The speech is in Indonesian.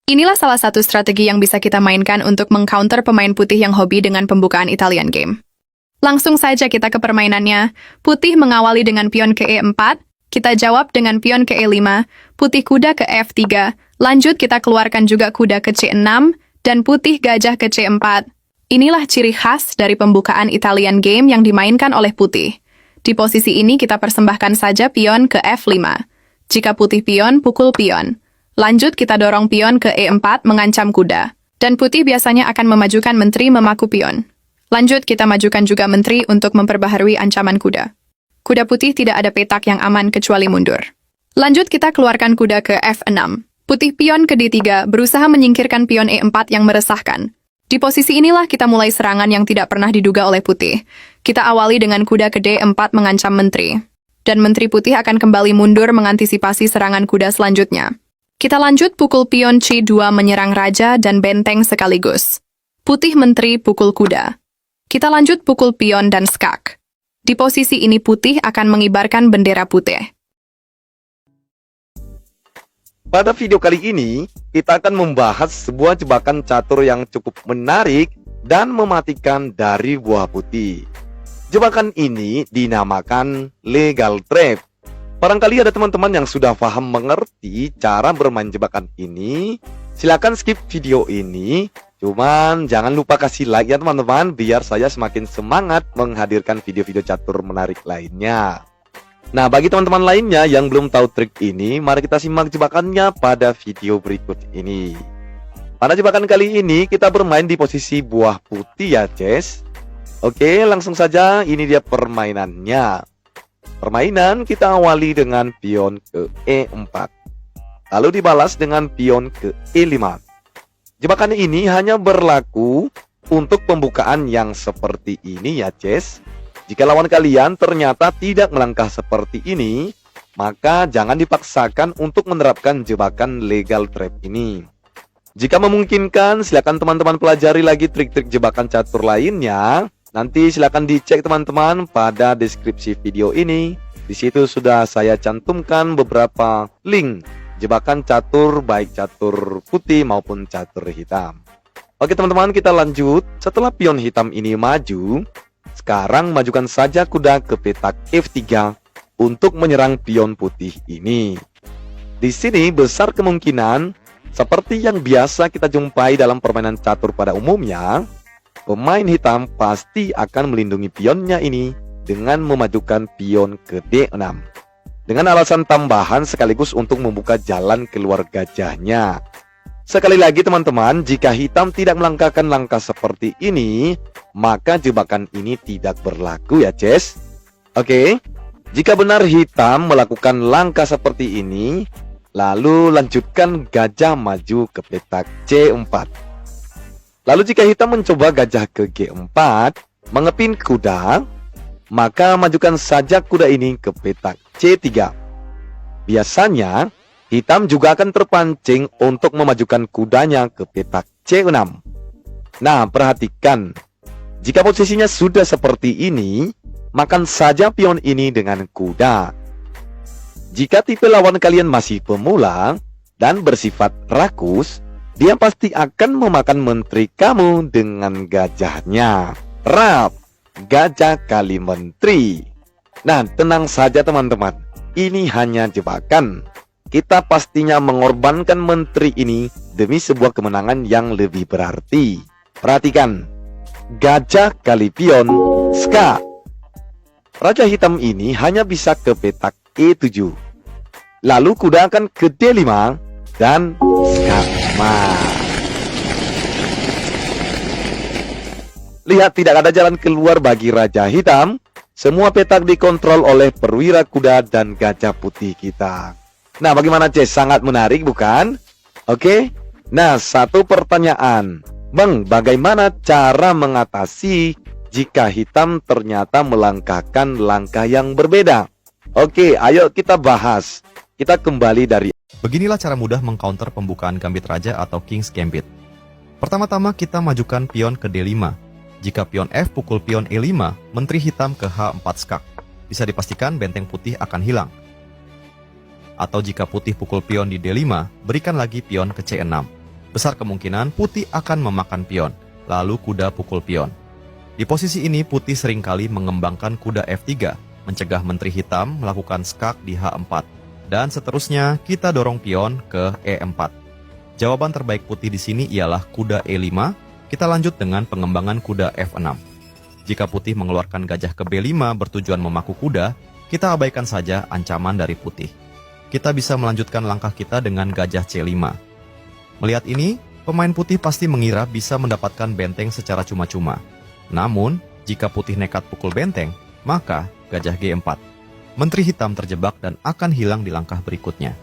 Inilah salah satu strategi yang bisa kita mainkan untuk mengcounter pemain putih yang hobi dengan pembukaan Italian game. Langsung saja kita ke permainannya. Putih mengawali dengan pion ke E4, kita jawab dengan pion ke E5, putih kuda ke F3, lanjut kita keluarkan juga kuda ke C6, dan putih gajah ke C4. Inilah ciri khas dari pembukaan Italian game yang dimainkan oleh putih. Di posisi ini kita persembahkan saja pion ke F5. Jika putih pion, pukul pion. Lanjut kita dorong pion ke E4 mengancam kuda. Dan putih biasanya akan memajukan menteri memaku pion. Lanjut kita majukan juga menteri untuk memperbaharui ancaman kuda. Kuda putih tidak ada petak yang aman kecuali mundur. Lanjut kita keluarkan kuda ke F6. Putih pion ke D3 berusaha menyingkirkan pion E4 yang meresahkan. Di posisi inilah kita mulai serangan yang tidak pernah diduga oleh putih. Kita awali dengan kuda ke D4 mengancam menteri. Dan menteri putih akan kembali mundur mengantisipasi serangan kuda selanjutnya. Kita lanjut pukul pion C2 menyerang raja dan benteng sekaligus. Putih menteri pukul kuda. Kita lanjut pukul pion dan skak. Di posisi ini putih akan mengibarkan bendera putih. Pada video kali ini, kita akan membahas sebuah jebakan catur yang cukup menarik dan mematikan dari buah putih. Jebakan ini dinamakan legal trap. Barangkali ada teman-teman yang sudah paham mengerti cara bermain jebakan ini. Silakan skip video ini. Cuman jangan lupa kasih like ya teman-teman, biar saya semakin semangat menghadirkan video-video catur menarik lainnya. Nah, bagi teman-teman lainnya yang belum tahu trik ini, mari kita simak jebakannya pada video berikut ini. Pada jebakan kali ini kita bermain di posisi buah putih ya, Ces. Oke, langsung saja ini dia permainannya. Permainan kita awali dengan pion ke E4, lalu dibalas dengan pion ke E5. Jebakan ini hanya berlaku untuk pembukaan yang seperti ini ya, Ces. Jika lawan kalian ternyata tidak melangkah seperti ini, maka jangan dipaksakan untuk menerapkan jebakan legal trap ini. Jika memungkinkan, silakan teman-teman pelajari lagi trik-trik jebakan catur lainnya. Nanti silakan dicek teman-teman pada deskripsi video ini. Di situ sudah saya cantumkan beberapa link jebakan catur, baik catur putih maupun catur hitam. Oke teman-teman, kita lanjut. Setelah pion hitam ini maju, sekarang majukan saja kuda ke petak F3 untuk menyerang pion putih ini. Di sini besar kemungkinan seperti yang biasa kita jumpai dalam permainan catur pada umumnya, pemain hitam pasti akan melindungi pionnya ini dengan memajukan pion ke D6. Dengan alasan tambahan sekaligus untuk membuka jalan keluar gajahnya. Sekali lagi teman-teman, jika hitam tidak melangkahkan langkah seperti ini, maka jebakan ini tidak berlaku ya, Ces. Oke, jika benar hitam melakukan langkah seperti ini, lalu lanjutkan gajah maju ke petak C4. Lalu jika hitam mencoba gajah ke G4, mengepin kuda, maka majukan saja kuda ini ke petak C3. Biasanya, hitam juga akan terpancing untuk memajukan kudanya ke petak C6. Nah, perhatikan. Jika posisinya sudah seperti ini, makan saja pion ini dengan kuda. Jika tipe lawan kalian masih pemula dan bersifat rakus, dia pasti akan memakan menteri kamu dengan gajahnya. Rap, gajah kali menteri. Nah, tenang saja teman-teman. Ini hanya jebakan. Kita pastinya mengorbankan menteri ini demi sebuah kemenangan yang lebih berarti. Perhatikan. Gajah kali pion, ska. Raja hitam ini hanya bisa ke petak E7. Lalu kuda akan ke D5 dan skakma. Lihat, tidak ada jalan keluar bagi raja hitam. Semua petak dikontrol oleh perwira kuda dan gajah putih kita. Nah, bagaimana, Ces? Sangat menarik, bukan? Oke. Nah, satu pertanyaan. Bang, bagaimana cara mengatasi jika hitam ternyata melangkahkan langkah yang berbeda? Oke, ayo kita bahas. Kita kembali dari... Beginilah cara mudah mengcounter pembukaan gambit raja atau King's Gambit. Pertama-tama kita majukan pion ke D5. Jika pion F pukul pion E5, menteri hitam ke H4 skak. Bisa dipastikan benteng putih akan hilang. Atau jika putih pukul pion di D5, berikan lagi pion ke C6. Besar kemungkinan putih akan memakan pion, lalu kuda pukul pion. Di posisi ini putih seringkali mengembangkan kuda F3, mencegah menteri hitam melakukan skak di H4. Dan seterusnya kita dorong pion ke E4. Jawaban terbaik putih di sini ialah kuda E5. Kita lanjut dengan pengembangan kuda F6. Jika putih mengeluarkan gajah ke B5 bertujuan memaku kuda, kita abaikan saja ancaman dari putih. Kita bisa melanjutkan langkah kita dengan gajah C5. Melihat ini, pemain putih pasti mengira bisa mendapatkan benteng secara cuma-cuma. Namun, jika putih nekat pukul benteng, maka gajah G4. Menteri hitam terjebak dan akan hilang di langkah berikutnya.